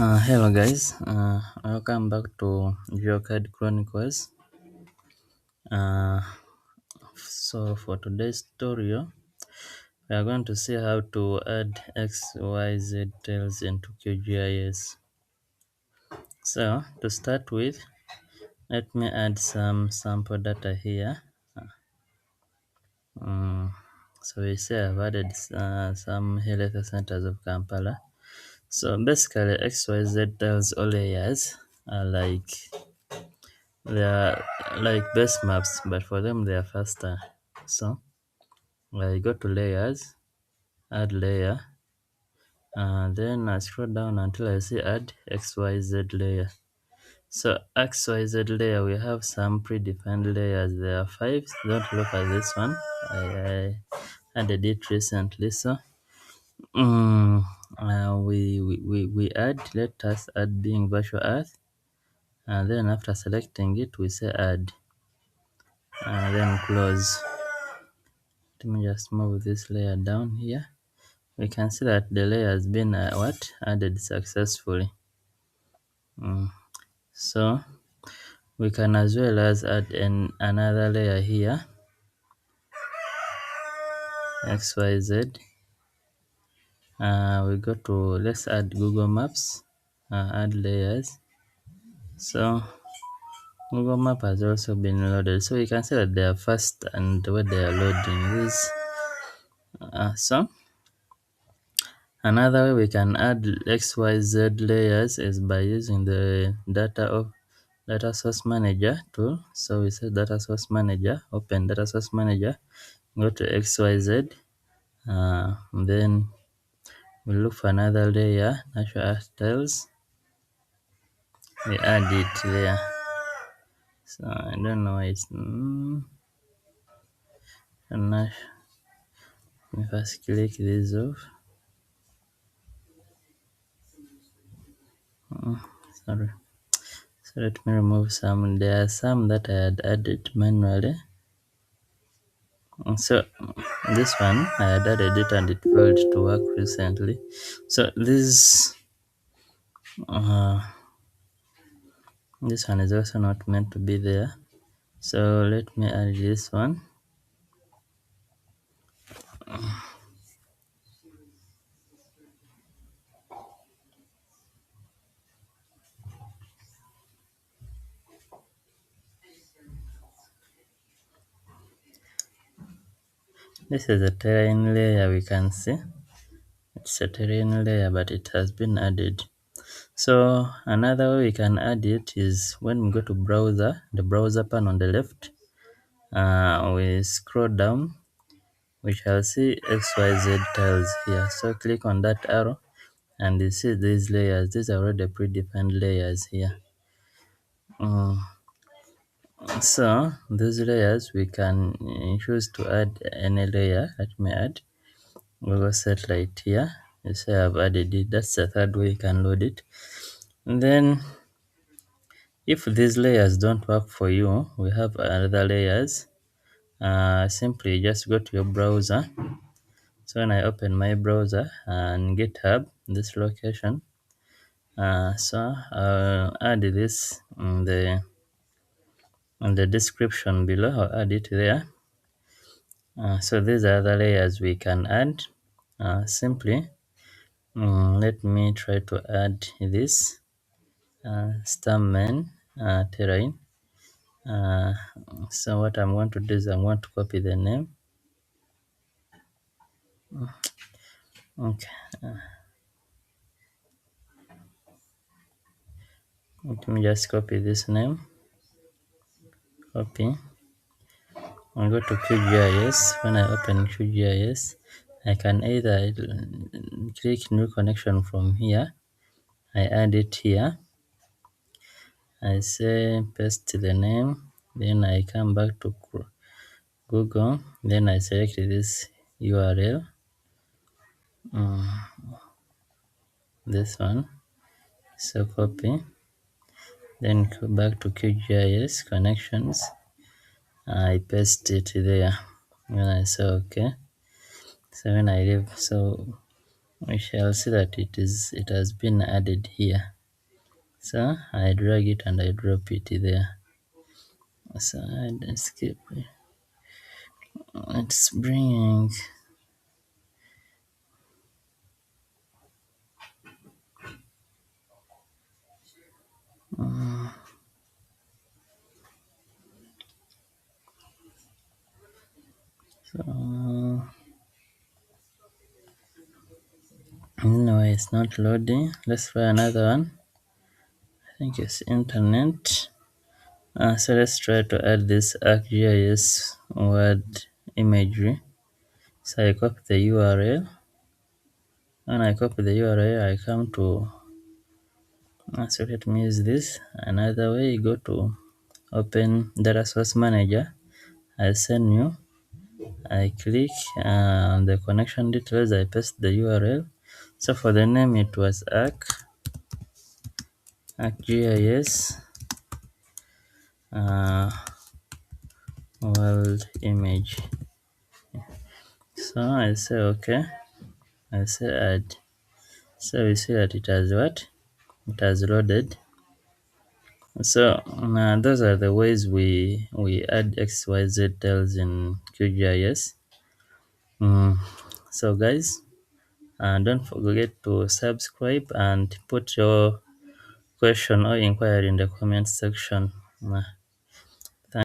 Hello guys, welcome back to GeoCAD Chronicles. So for today's tutorial, we are going to see how to add XYZ tails into QGIS. So to start with, let me add some sample data here. So we say I've added some health centers of Kampala. So basically XYZ tails all layers are they are like base maps, but for them they are faster. So I go to layers, add layer, then I scroll down until I see add XYZ layer. So XYZ layer, we have some predefined layers. There are 5. Don't look at this one. I added it recently. So we add, let us add being virtual earth, and then after selecting it we say add, and then close. Let me just move this layer down here. We can see that the layer has been added successfully. So we can as well as add another layer here, XYZ. We go to, let's add Google Maps, add layers. So Google Map has also been loaded, so you can see that they are fast and when they are loading this. So another way we can add XYZ layers is by using the data source manager tool. So we say data source manager, open data source manager, go to XYZ, then we look for another layer, natural earth tiles, we add it there. So I don't know why it's not. Let me first click this off. Sorry. So let me remove some. There are some that I had added manually. So this one I had added it and it failed to work recently. So this one is also not meant to be there. So let me add this one. This is a terrain layer, we can see. It's a terrain layer, but it has been added. So another way we can add it is when we go to browser, the browser pane on the left, we scroll down, we shall see XYZ tiles here. So click on that arrow and you see these layers. These are already predefined layers here. So these layers we can choose to add any layer. Let me add Google satellite here. You say I've added it. That's the third way you can load it. And then if these layers don't work for you, we have other layers. Simply just go to your browser. So when I open my browser and GitHub, this location, so I'll add this in the description below. I'll add it there. So these are the layers we can add. Simply, let me try to add this Starman terrain. So what I'm going to do is I'm going to copy the name. Okay. Let me just copy this name. Copy. I'll go to QGIS. When I open QGIS, I can either click new connection from here. I add it here. I say paste the name. Then I come back to Google. Then I select this URL. This one. So copy. Then go back to QGIS connections. I paste it there. When I say okay. So when I leave, so we shall see that it has been added here. So I drag it and I drop it there. So I skip. It's bringing. So anyway, it's not loading. Let's try another one. I think it's internet. So let's try to add this ArcGIS word imagery. So I copy the URL. When I copy the URL, I come to, so let me use this. Another way, go to open data source manager. I send new. I click on the connection details. I paste the URL. So for the name, it was ArcGIS world image. So I say okay. I say add. So we see that it has what? It has loaded. So those are the ways we add XYZ tiles in QGIS. So guys, don't forget to subscribe and put your question or inquiry in the comment section.